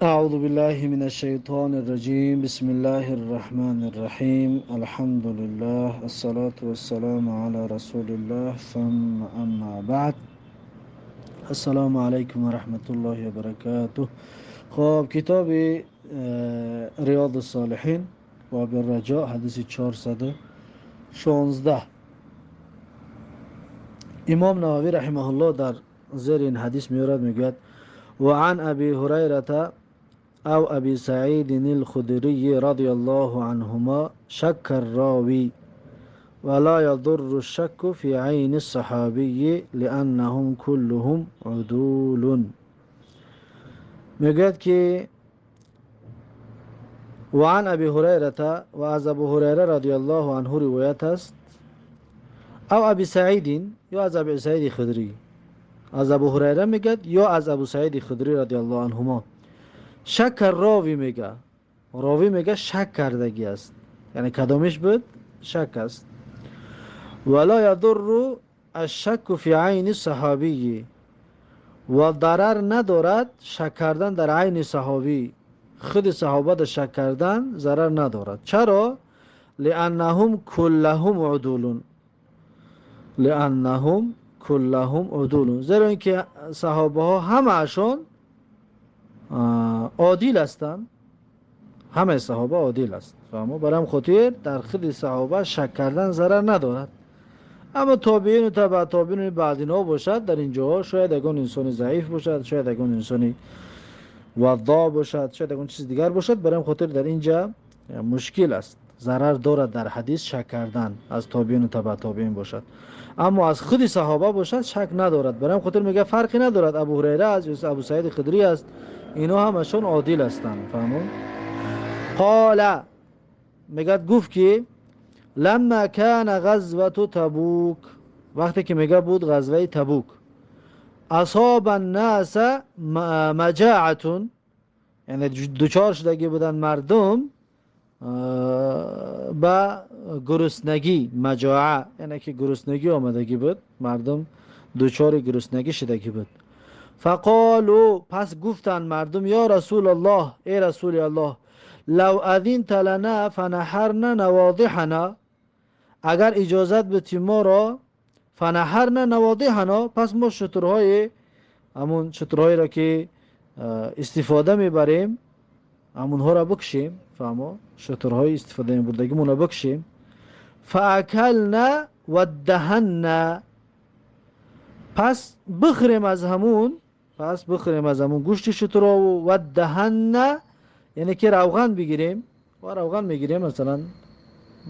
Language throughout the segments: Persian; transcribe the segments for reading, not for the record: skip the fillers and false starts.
أعوذ بالله من الشيطان الرجيم بسم الله الرحمن الرحيم الحمد لله الصلاة والسلام على رسول الله ثم أما بعد السلام عليكم ورحمة الله وبركاته. خب کتاب ریاض الصالحین و بالرجاء حدیث 416. امام نووی رحمه الله در زیر این حدیث میارد میگوید و عن ابی هریره أو أبي سعيد الخدري رضي الله عنهما شك الراوي ولا يضر الشك في عين الصحابي لأنهم كلهم عدول. میگوید که وعن ابی هریره و از ابو هریره رضی الله عنه روایت است، او ابی سعید یا از ابی سعید خدری. از ابو هریره میگد یا از ابو سعید خدری رضی الله عنهما. شک راوی میگه، راوی میگه شک کردگی است، یعنی کدامش بود؟ شک است. ولا یضر الشک فی عین صحابی، و ضرر ندارد شک کردن در عین صحابی، خود صحابه در شک کردن ضرر ندارد. چرا؟ لانهم كلهم عدول، لانهم كلهم عدول، زیرا اینکه صحابه ها همهشون عادل هستند، همه صحابه عادل است. فهمو؟ برام خاطر در خود صحابه شک کردن ضرر ندارد. اما تابعین و تبع تابعین بعد اینا باشد، در اینجا شاید اگه انسان ضعیف باشد، شاید اگه انسان وضاع باشد، شاید اگه چیز دیگر باشد، برام خاطر در اینجا مشکل است، ضرر دارد در حدیث شک کردن از تابعین و تبع تابعین باشد. اما از خود صحابه باشد شک ندارد. برام خاطر میگه فرقی ندارد ابو هریره است، ابو سعید خدری است، اینا همشون عادل هستند. فهمون؟ قال میگه گفت که لما کان غزوه تبوک، وقتی که میگه بود غزوه تبوک، اصاب الناس مجاعتون، یعنی دوچار شدگی بودن مردم با گرسنگی. مجاعه یعنی که گرسنگی آمدگی بود، مردم دوچار گرسنگی شدگی بود. فقالوا، پس گفتن مردم، یا رسول الله، ای رسول الله، لو اذنت لنا فنحرنا نواضحنا، اگر اجازت بدی ما را، فنحرنا نواضحنا، پس ما شترهای، همون شترهایی را که استفاده میبریم همونها را بکشیم. فهمو؟ شترهای استفاده میبردگیمون را بکشیم. فاکلنا و دهنا، پس بخوریم از همون، پس بخوریم از همون گوشت شترها و دهنا، یعنی که روغن بگیریم و روغن میگیریم. مثلا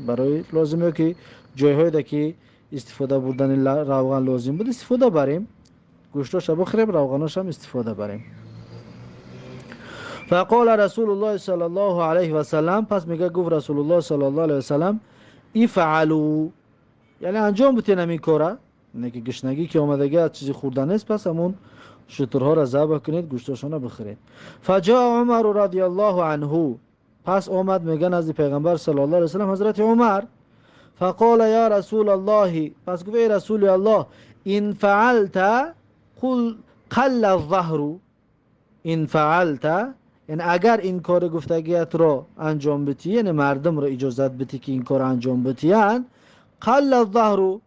برای لازمه که جایهایی که استفاده بردن روغن لازم بود استفاده بریم، گوشتاش بخوریم، روغناش هم استفاده بریم. فقال رسول الله صلی الله علیه و سلم، پس میگه گفت رسول الله صلی الله علیه و سلم، افعلوا، یعنی انجام بتین همین کاره، نه که گشنگی که آمدگی از چیزی خوردن است، پس همون شترها را ذبح کنید، گوشتاشون را بخورید. فجاء عمر رضی الله عنه، پس آمد میگن از پیغمبر صلی الله علیه و سلم حضرت عمر. فقال یا رسول الله، پس گفت ای رسول الله، ان فعلت قل الظهر، ان فعلت، یعنی اگر این کار گفتگیت را انجام بدی، یعنی مردم را اجازت بدی که این کار انجام بدین، قل الظهر،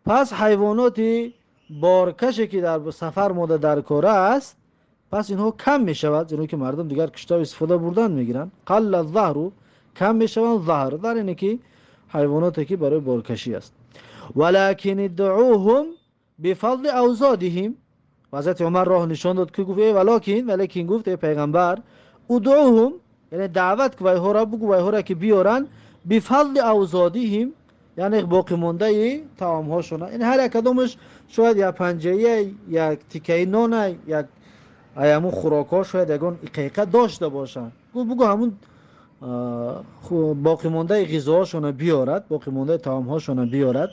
پس حیوانات بارکشی که در سفر ماده در کار است، پس اینها کم می شود، زیرا که مردم دیگر کشتاب استفاده بردن میگیرن. قل الظهر، کم می شود. ظهر در اینه که حیواناتی که برای بارکشی است. ولکن ادعوهم بفضل اوزادهم، حضرت عمر راه نشان داد که گفت ولیکن گفت ای پیغمبر، ادعوهم، یعنی دعوت که وایها را بگو، وایها را که بیارن، بفضل اوزادهم، یعنی باقی مانده طعام هاشون، یعنی هر یک کدومش شاید یا پنجه یا تیکه نان، یک ایامو خوراکا شاید یگان دقیقه داشته باشن، بگو همون باقی مانده غذاهاشون بیارد، باقی مانده طعام هاشون بیارد.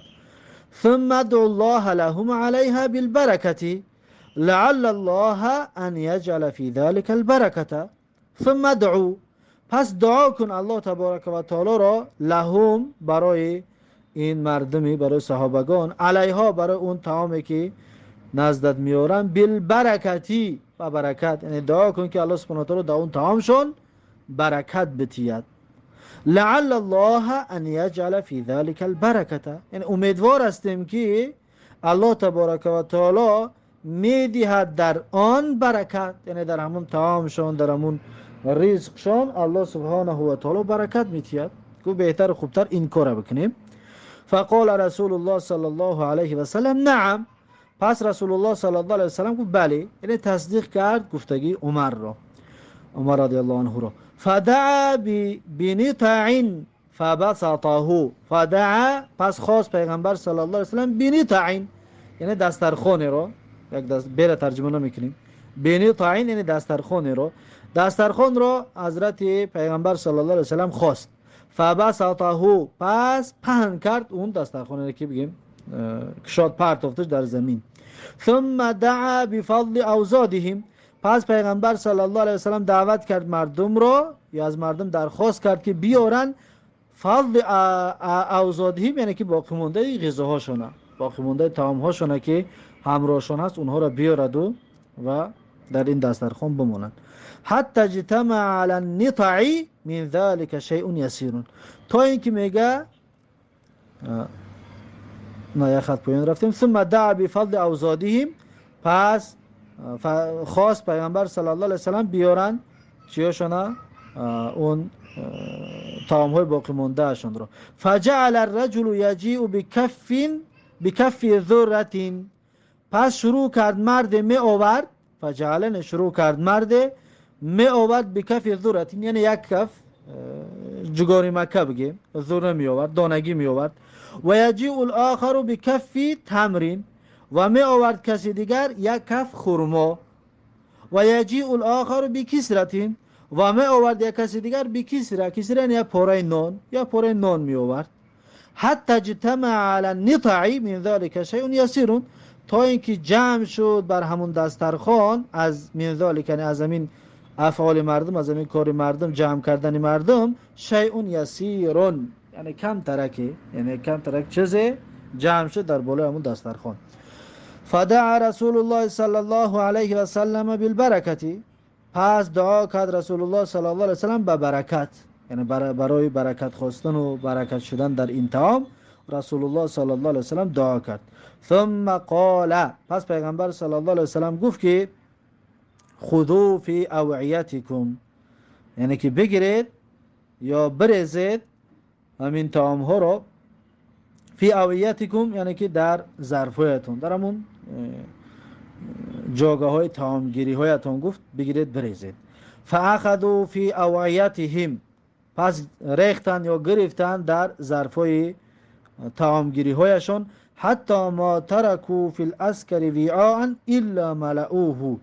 ثم ادعو الله لهم عليها بالبركه لعل الله ان يجعل في ذلك البركه. ثم ادعو، پس دعا کن الله تبارک و تعالی را، لهم، برای این مردمی، برای صحابگان، علیها، برای اون طعامی که نزدت میارن، بالبرکتی، و برکت، یعنی دعا کن که الله سبحانه و تعالی در اون طعامشون برکت بتید. لعل الله ان یجعل فی ذلک البرکته، یعنی امیدوار هستیم که الله تبارک و تعالی میدهد در آن برکت، یعنی در همون طعامشون، در همون رزقشون الله سبحانه و تعالی برکت میتید. که بهتر خوبتر این کار بکنیم. فقال رسول الله صلی الله علیه و سلم نعم، پس رسول الله صلی الله علیه و سلم گفت بله، یعنی تصدیق کرد گفتگی عمر را، عمر رضی الله عنه را. فدعا بنطع فبسطه، فدعا پس خواست پیغمبر صلی الله علیه و سلم بنطع، یعنی دسترخوان را، یک دست بله ترجمه نمیکنیم، بنطع یعنی دسترخوان را، دسترخوان را حضرت پیغمبر صلی الله علیه و سلم خواست. فبسطه پس پهن کرد اون دسترخوان که بگیم کشاد پرتافتش در زمین. ثم دعا بفضل اوزادهم، پس پیغمبر صلی الله علیه و سلم دعوت کرد مردم را، یا از مردم درخواست کرد که بیارن فضل اوزادهم، یعنی که باقی مونده غذاهاشونه، باقی مونده طعامهاشونه که همراهشون هست، اونها را بیارد و در این دسترخوان بمونن. حتی اجتمع علی النطع من ذلك شیء یسیر، تا اینکه میگه نه یک خط پایین رفتیم. ثم دعا بفضل اوزادهم، پس خواست پیغمبر صلی الله علیه و سلم بیارن چیاشونه، اون طعام های باقی مونده اشون رو. فجعل الرجل یجیء بکف ذره، پس شروع کرد مرد می آورد، فجعلن شروع کرد مرد می آورد بکف ذره، یعنی یک کف جگاری مکه بگیم، ذره می آورد، دانگی می آورد. و یجیء الاخر بکف تمر، و می آورد کسی دیگر یک کف خرما. و یجیء الاخر بکسرة، و می آورد یک کسی دیگر بکسره، کسره یعنی پاره نان، یا پاره نان می آورد. حتی اجتمع علی النطع من ذلك شیء یسیر، تا اینکه جمع شد بر همون دسترخوان از من ذلك، یعنی از همین افعال مردم، از همین کار مردم، جمع کردن مردم، شیء یسیر، یعنی کم ترکه، یعنی کم ترک چیزی جمع شد در بالای همون دسترخوان. فدعا رسول الله صلی الله علیه و سلم بالبرکتی، پس دعا کرد رسول الله صلی الله علیه و سلم به برکت، یعنی برای برکت خواستن و برکت شدن در این طعام رسول الله صلی الله علیه و سلم دعا کرد. ثم قال، پس پیغمبر صلی الله علیه و سلم گفت که خذوا فی اوعیتکم، یعنی که بگیرید یا بریزید همین طعام ها رو، فی اوعیتکم یعنی که در ظرفهایتون، در همون جاگاه های طعامگیری هایتون گفت بگیرید بریزید. فاخذوا فی اوعیتهم، پس ریختن یا گرفتن در ظرفهای طعامگیری هایشون. حتی ما ترکوا فی العسکر وعاء الا ملؤوه،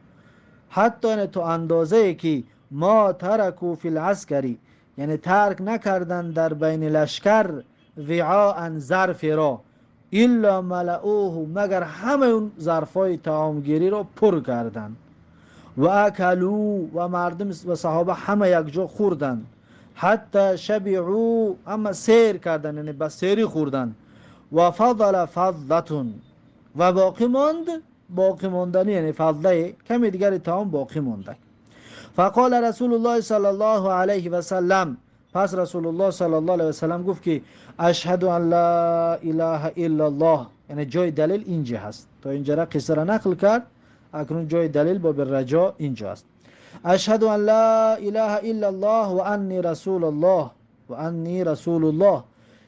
حتی یعنی تو اندازه که ما ترکوا فی العسکر، یعنی ترک نکردن در بین لشکر، وعاء ظرف را، الا ملؤوه مگر همه اون ظرفای طعامگیری را پر کردن. و اکلوا، و مردم و صحابه همه یک جا خوردن. حتی شبعوا، اما سیر کردن، یعنی بس سیری خوردن. و فضل فضلتون، و باقی ماندنی، یعنی فضله کمی دیگر طعام باقی مانده. فقال رسول الله صلی الله علیه و سلم، پس رسول الله صلی الله علیه و سلم گفت که اشهد ان لا اله الا الله، یعنی جای دلیل اینجا هست، تا اینجا را قصه را نقل کرد، اکنون جای دلیل با بالرجاء اینجا است. اشهد ان لا اله الا الله و انی رسول الله، و انی رسول الله،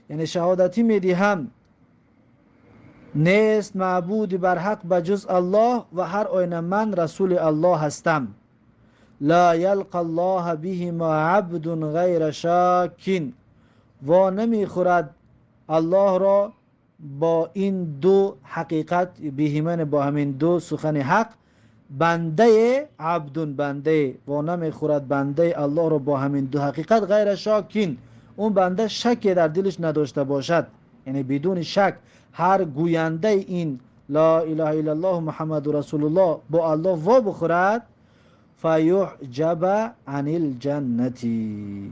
یعنی شهادتی میدهم نیست معبود بر حق بجز الله، و هر آینه من رسول الله هستم. لا یلقى الله بهما عبد غیر شاک، و نمیخورد الله را با این دو حقیقت، بهمان با همین دو سخن حق، بنده عبد، بنده، و نمیخورد بنده الله را با همین دو حقیقت غیر شاکین، اون بنده شک در دلش نداشته باشد، یعنی بدون شک هر گوینده این لا اله الا الله محمد رسول الله با الله وا بخورد، فیحجب عن الجنتی،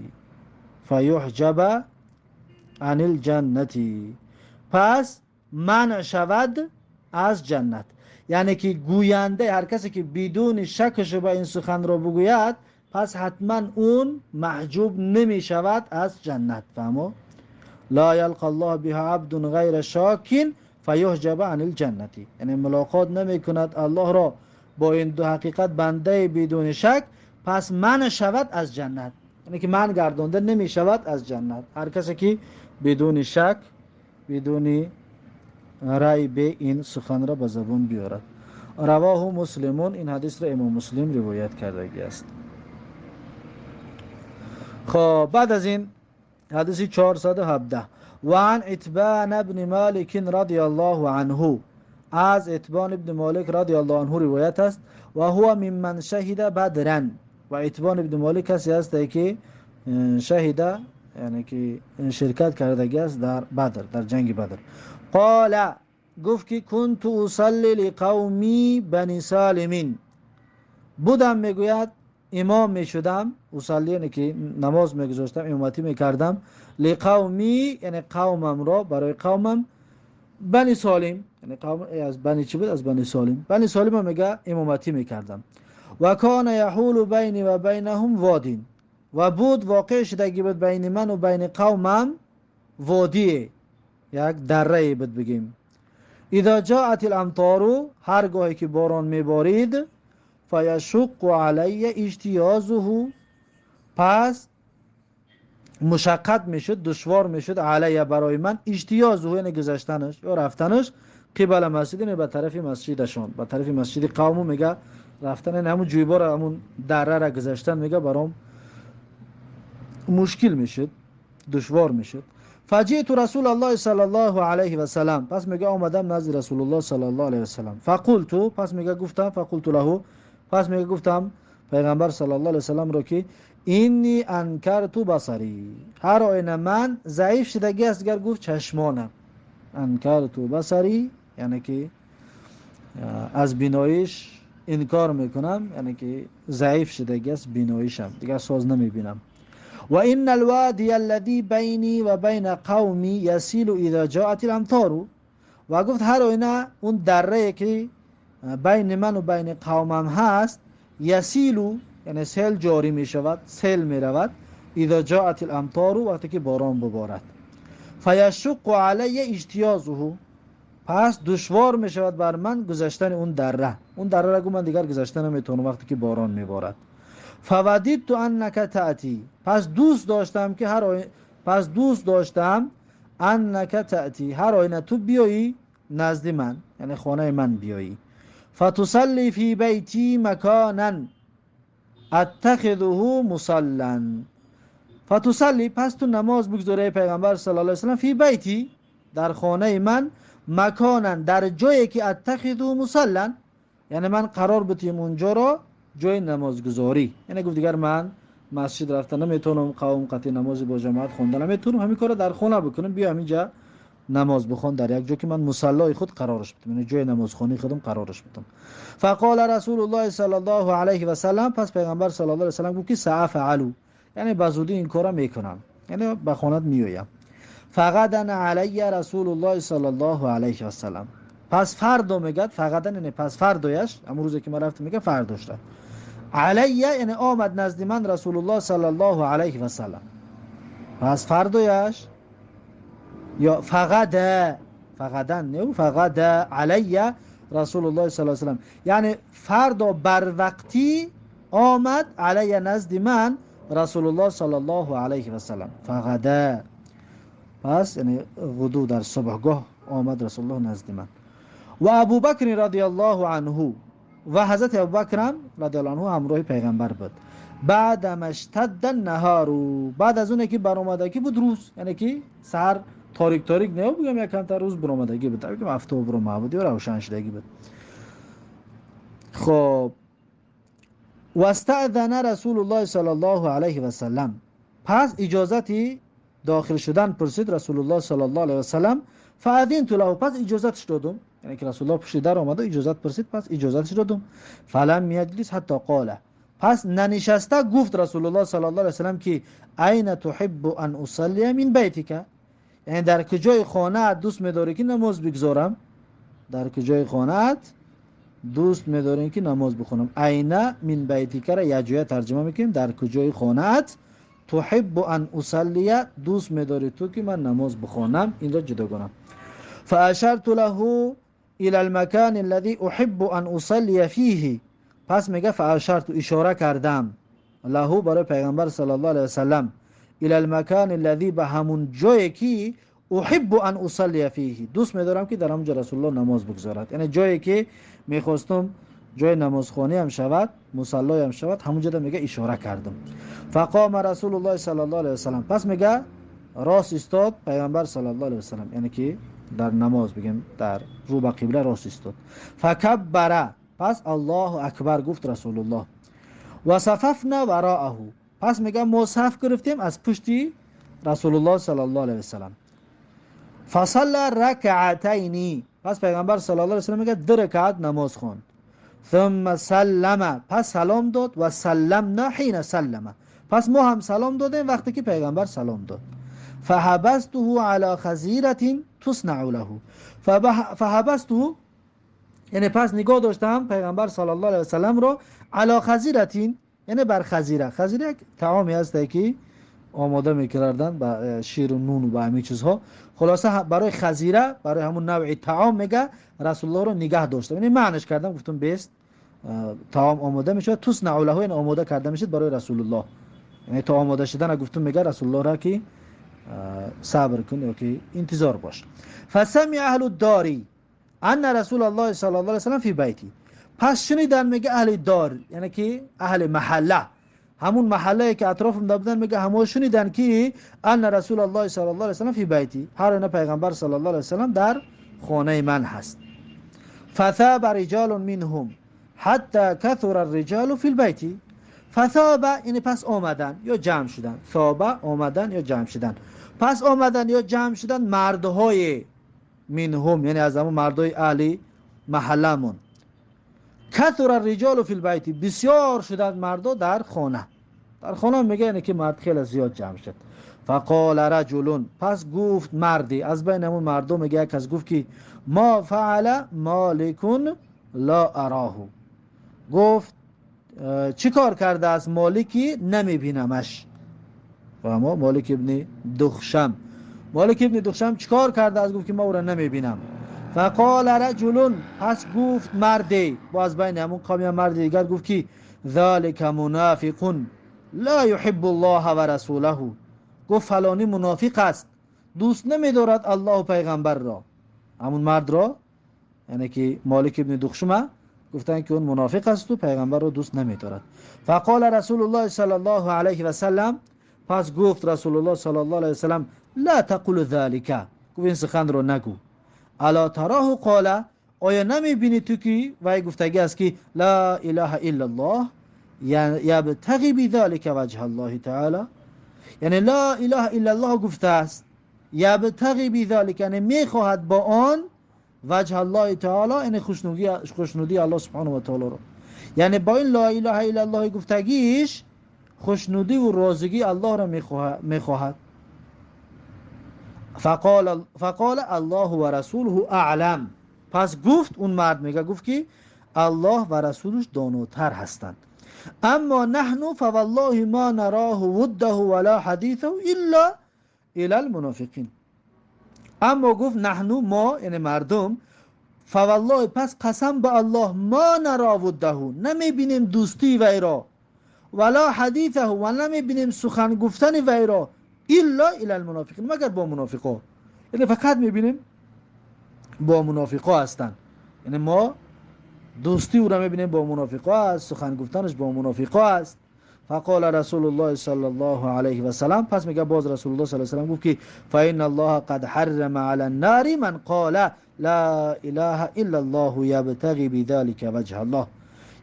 فیحجب عن الجنتی، پس منع شود از جنت. یعنی که گوینده، هر کسی که بدون شک و شبهه این سخن را بگوید، پس حتما اون محجوب نمی شود از جنت. فهمو؟ لا یلقى الله بها عبد غیر شاک فیحجب عن الجنة، یعنی ملاقات نمی کند الله را با این دو حقیقت بنده بدون شک، پس من شود از جنت، یعنی که من گردانده نمی شود از جنت. هر کسی که بدون شک، بدون رای به این سخن را به زبان بیارد. رواه مسلمون، این حدیث را امام مسلم روایت کرده است. خب بعد از این حدیث 417 وعن اتبان ابن مالک رضی الله عنه، از اتبان ابن مالک رضی الله عنه روایت است. و هو ممن شهد بدرا، و اتبان ابن مالک کسی است که شهد، یعنی که شرکت کرده است در بدر، در جنگ بدر. قال، گفت که کنت اصلی لقومی بنی سالم، بودم میگوید امام میشدم، اصلی یعنی که نماز میگذاشتم، امامتی میکردم، لقومی یعنی قومم را، برای قومم، بنی سالم یعنی قوم از بنی چی بود؟ از بنی سالم. بنی سالم میگه امامتی میکردم. و کان یحول بینی و بینهم وادین، و بود واقع شدگی بود بین من و بین قومم وادی، یک دره بود بگیم. اذا جاءت الامطار، هرگاهی که باران میبارید، فیشق علی اجتیازه، پس مشقت میشد، دشوار میشد، علی برای من، اجتیازه یعنی گذشتنش یا رفتنش، قبل مسجد، یعنی به طرف مسجدشان، به طرف مسجد قوم میگه رفتن، یعنی همون جویبار، همون دره را گذشتن، میگه برام مشکل میشد، دشوار میشد. فجئت رسول الله صلی الله علیه و سلم، پس میگه آمدم نزد رسول الله صلی الله علیه و سلم. فقلت، پس میگه گفتم، فقلت له، پس میگه گفتم پیغمبر صلی الله علیه و سلم رو که اینی انکرت بصری، هر آینه من ضعیف شدگی است، گر گفت چشمانم. انکرت بصری یعنی که از بینایش انکار میکنم، یعنی که ضعیف شدگی است بینایشم، دیگه ساز نمیبینم. و این الوادی الذي بینی و بین قومی یسیل اذا جاءت الامطار، و گفت هر آینه اون دره که بین من و بین قومم هست، یسیلو یعنی سیل جاری می شود، سیل می رود، اذا جاءت الامطار، وقتی که باران ببارد. فیشق علی اجتیازه، پس دشوار می شود بر من گذشتن اون دره، اون دره را من دیگر گذشتن نمیتونم وقتی که باران می بارد. فودیت انک تأتی، پس دوست داشتم که پس دوست داشتم انک تأتی، هر آینه تو بیایی نزد من، یعنی خانه من بیایی. فتصلی فی بیتی مکانا اتخذه مصلا، فتصلی، پس تو نماز بگذاره پیغمبر صلی الله علیه و سلم، فی بیتی در خانه من، مکانا در جایی که اتخذه مصلا، یعنی من قرار بتیم اونجا را جای نمازگذاری، یعنی گفت دیگر من مسجد رفتن نمیتونم، قوم قطعی نماز با جماعت خوندن نمیتونم، همین کارو در خانه بکنم، بیا همینجا نماز بخون در یک جا که من مصلای خود قرارش بدم، یعنی جای نمازخوانی خودم قرارش بدم. فقال رسول الله صلی الله علیه و سلم، پس پیغمبر صلی الله علیه و سلم گفت که سأفعل، یعنی بزودی این کارا میکنم، یعنی به خانت میایم. فغدا علی رسول الله صلی الله علیه و سلم، پس فردا میگه، فغدا یعنی پس فردایش، اما روزی که ما رفتیم میگه فرداش رفت. علی یعنی آمد نزد من رسول الله صلی الله علیه و سلم، پس فردایش، یا فغدا نه، فغدا علی رسول الله صلی الله علیه و سلم، یعنی فردا بر وقتی آمد علی نزد من رسول الله صلی الله علیه و سلم. فغدا پس یعنی غدو، در صبحگاه آمد رسول الله نزد من. و ابو بکر رضی الله عنه، و حضرت ابوبکر رضی الله عنه همراه پیغمبر بود. بعد اشتد النهار، بعد از اون که برآمدگی بود روز، یعنی که سحر تاریک تاریک نه بگم، یک کم تا روز برآمدگی بود، که افتاب رو معبودی و روشن شدگی بود. خب و استأذن رسول الله صلی الله علیه و سلم، پس اجازتی داخل شدن پرسید رسول الله صلی الله علیه و سلم. فاذنت له، پس اجازتش دادم، یعنی که رسول الله پشت در آمده اجازت پرسید، پس اجازتش دادم. فلم یجلس حتی قال، پس ننشسته گفت رسول الله صلی الله علیه و سلم که این تحب ان اصلی من بیتک، یعنی در کجای خانه دوست می‌داری که نماز بگذارم، در کجای خانه دوست می‌دارین که نماز بخونم. اینا من بیتی که را یک جای ترجمه میکنیم در کجای خانه‌ات. تحب ان اصلی، دوست می‌داری تو که من نماز بخونم. این را جداگانه. فاشرت له الى المكان الذي احب ان اصلي فيه. پس میگه فاشرت، اشاره کردم، له برای پیغمبر صلی الله علیه و سلم، الى المكان الذي، به همون جایی که احب ان اصلي فيه، دوست می‌دارم که در همونجا رسول الله نماز بگذارد. یعنی جایی که میخواستم جای نمازخوانی هم شود، مصلی هم شود، همونجا میگه اشاره کردم. فقام رسول الله صلی الله علیه و سلم، پس میگه راست استاد پیغمبر صلی الله علیه و سلم، یعنی که در نماز بگیم در رو به قبله راست استاد. فکبر، پس الله اکبر گفت رسول الله. و صففنا وراءه، پس میگه ما صف گرفتیم از پشتی رسول الله صلی الله علیه و سلم. فصلى رکعتین، پس پیغمبر صلی الله علیه و سلم میگه 2 رکعت نماز خواند. ثم سلم، پس سلام داد. و سلمنا حين سلم، پس ما هم سلام دادیم وقتی که پیغمبر سلام داد. فحبسته على خزیرة تصنع له، فحبسته یعنی پس نگاه داشتم پیغمبر صلی الله علیه و سلم رو، علی خزیرة یعنی بر خزیره. خزیره یک طعامی هست که آماده میکردن با شیر و نون و با همین چیزها. خلاصه برای خزیره، برای همون نوع طعام میگه رسول الله رو نگاه داشتم. یعنی معنیش کردم، گفتم بیست طعام آماده میشه، تصنع له، یعنی آماده کرده میشه برای رسول الله. یعنی تا آماده شدن گفتم میگه رسول الله را که صبر کن یا که انتظار باش. فسمع اهل الدار ان رسول الله صلی الله علیه و سلم فی بیتی، پس شنیدن میگه اهل دار، یعنی که اهل محله، همون محله که اطرافم بودن، میگه همون شنیدن که ان رسول الله صلی الله علیه و سلم فی بیتی، هر اینا پیغمبر صلی الله علیه و سلم در خانه من هست. فثاب رجال منهم حتی کثر الرجال فی البیت. فثاب یعنی پس آمدن یا جمع شدن، ثاب آمدن یا جمع شدن، پس آمدن یا جمع شدن مردهای منهم، یعنی از همون مردای اهل محلمون. کثر الرجال فی البیت، بسیار شدن مردا در خانه. در خانه میگه یعنی که مرد خیلی زیاد جمع شد. فقال رجل، پس گفت مردی از بین همون مردم، میگه یک کس گفت که ما فعل مالک لا اراه، گفت چی کار کرده از مالکی نمیبینمش. و ما مالک ابن دخشم، مالک ابن دخشم چی کار کرده از، گفت که ما او را نمیبینم. فقال رجل، پس گفت مردی با از بین همون قوم مرد دیگر گفت که ذالک منافق لا يحب الله و رسوله، گفت فلانی منافق است، دوست نمیدارد الله و پیغمبر را. همون مرد را یعنی که مالک ابن دخشم گفتن که اون منافق است و پیغمبر را دوست نمیدارد. فقال رسول الله صلی الله علیه و سلم، پس گفت رسول الله صلی الله علیه و سلم لا تقل ذلك، گفت این سخن رو نگو. الا تراه قال، آیا نمیبینی تو که وای گفتگی است که لا اله الا الله یبتغی بذلك وجه الله تعالی، یعنی لا اله الا الله گفته است، یبتغی بذلك یعنی میخواهد با آن وجه الله تعالی، یعنی خوشنودی الله سبحانه و تعالی رو، یعنی با این لا اله الا الله گفتگیش خوشنودی و راضی الله را میخواهد. فقال الله و رسوله اعلم، پس گفت اون مرد میگه گفت که الله و رسولش داناتر هستند. اما نحن فوالله ما نراه وده ولا حدیثه الا الى المنافقین. اما گفت نحن ما یعنی مردم، فوالله پس قسم به الله، ما نرا وده نمیبینیم دوستی وی را، ولا حدیثه و نمیبینیم سخن گفتن وی را، الا الى المنافقین مگر با منافقا، یعنی فقط میبینیم با منافقا هستن، یعنی ما دوستی او را میبینیم با منافقا است، سخن گفتنش با منافقا است. فقال رسول الله صلی الله علیه و سلم، پس میگه باز رسول الله صلی الله علیه و سلم گفت که فإن الله قد حرم على النار من قال لا اله الا الله یبتغی بذلك وجه الله،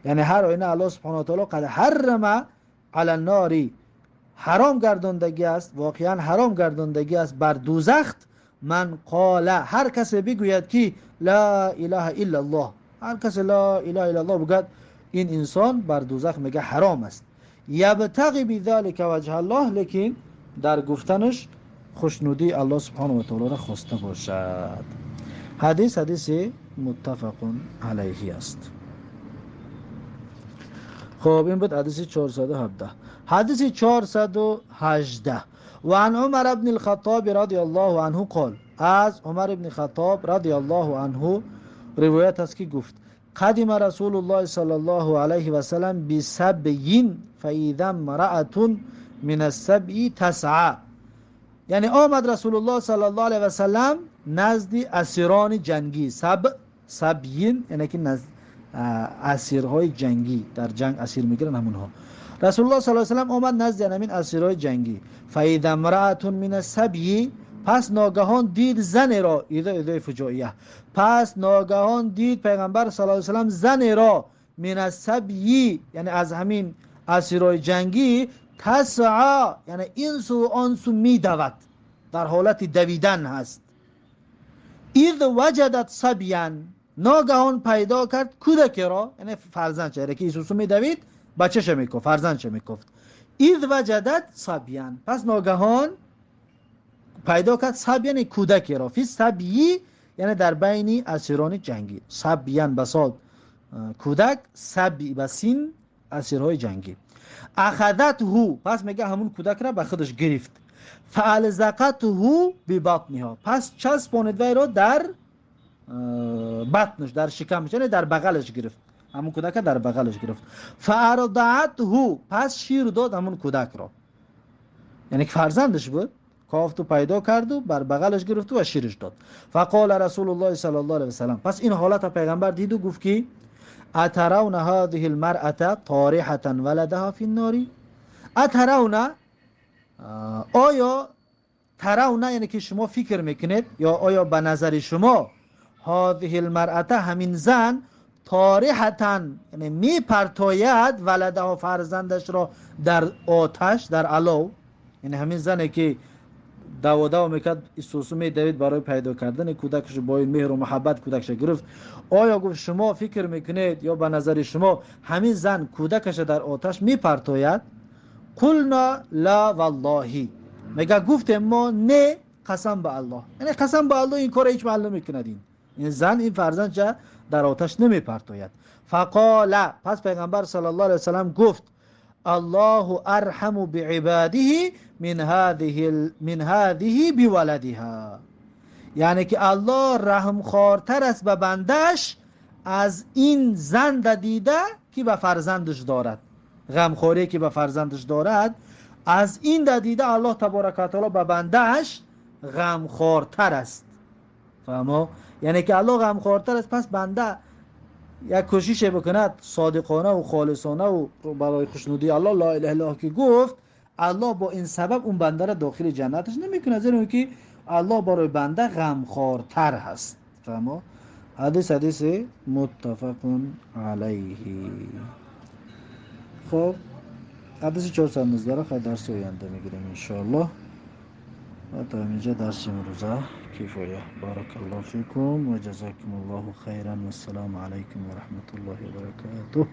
یعنی هر آینه الله سبحانه و تعالی قد حرم علی النار، حرام گرداندگی است، واقعا حرام گرداندگی است بر دوزخ، من قال هر کس بگوید که لا اله الا الله، هر کس لا اله الا الله بگوید، این انسان بر دوزخ میگه حرام است. یبتغی بذلک وجه الله، لیکن در گفتنش خوشنودی الله سبحانه و تعالی را خواسته باشد. حدیث متفق علیه است. خب این بود حدیث 417. حدیث 418 وعن عمر بن الخطاب رضی الله عنه قال، از عمر بن خطاب رضی الله عنه روایت است که گفت قدم رسول الله صلی الله علیه و سلم بسبعین فاذا امرأة من السبع تسعى. یعنی آمد رسول الله صلی الله علیه و سلم نزد اسیران جنگی. سبعین یعنی که نزد اسیرهای جنگی، در جنگ اسیر میگیرن همونها. رسول الله صلی الله علیه و سلم آمد نزد همین اسیرهای جنگی. فاذا امرأة من السبع، پس ناگهان دید زن را، ایده فجاییه، پس ناگهان دید پیغمبر صلی الله علیه و سلم زن را من السبع یعنی از همین اسیرهای جنگی، تسعى یعنی این سو آن سو میدود، در حالت دویدن هست. اذ وجدت صبیا، ناگهان پیدا کرد کودک را، یعنی فرزند چه که ایسوسو میدوید بچه‌ش میکفت، فرزندش میکفت. اذ وجدت صبیا، پس ناگهان پیدا کرد صبیا یعنی کودک را، فی صبی یعنی در بین اسیران جنگی. صبیا بساد کودک، صبی بسین اسیرهای جنگی. اخذته، پس میگه همون کودک را به خودش گرفت. فالزقته ببطنها، پس چسباند وی را در بطنش، در شکمش، یعنی در بغلش گرفت. همون کودک در بغلش گرفت. فارضعته، پس شیر داد همون کودک را، یعنی که فرزندش بود، کافت و پیدا کرد و بر بغلش گرفت و شیرش داد. فقال رسول الله صلی الله علیه و سلم، پس این حالت پیغمبر دید و گفت که اترون هذه المرأة طارحة ولدها فی النار. اترون، آیا، ترون یعنی که شما فکر میکنید، یا آیا به نظر شما، هذه المرأة همین زن، طارحة یعنی میپرتاید ولدها فرزندش را در آتش، در علو، یعنی همین زنی که دو میکرد ایسوسو میدوید برای پیدا کردن کودکش، با این مهر و محبت کودکش گرفت. آیا گفت شما فکر میکنید یا به نظر شما همین زن کودکش در آتش میپرتاید؟ قلنا لا والله، میگه گفتیم ما نه، قسم به الله، یعنی قسم به الله این کار هیچ معلوم میکند، این زن، این فرزند چه در آتش نمیپرتاید. فقال، پس پیغمبر صلی الله علیه و سلم گفت الله ارحم بعباده من هذه بولدها، یعنی که الله رحم خوارتر است به بندش از این زن دیده که به فرزندش دارد. غمخوری که به فرزندش دارد، از این دیده الله تبارک و تعالی به بندش غمخوارتر است. فهمو؟ یعنی که الله غمخوارتر است، پس بنده یک کوشش بکند صادقانه و خالصانه و برای خوشنودی الله، لا اله الا الله که گفت، الله با این سبب اون بنده را داخل جنتش نمیکنه، زیرا که الله برای بنده غمخوارتر هست. فهمو؟ حدیث متفق علیه. خب حدیث 419 را خواهد درس آینده میگیریم انشاءالله. و تا اینجا درس امروزه کفایه. بارک الله فیکم و جزاکم الله خیرا و السلام علیکم و رحمت الله و برکاته.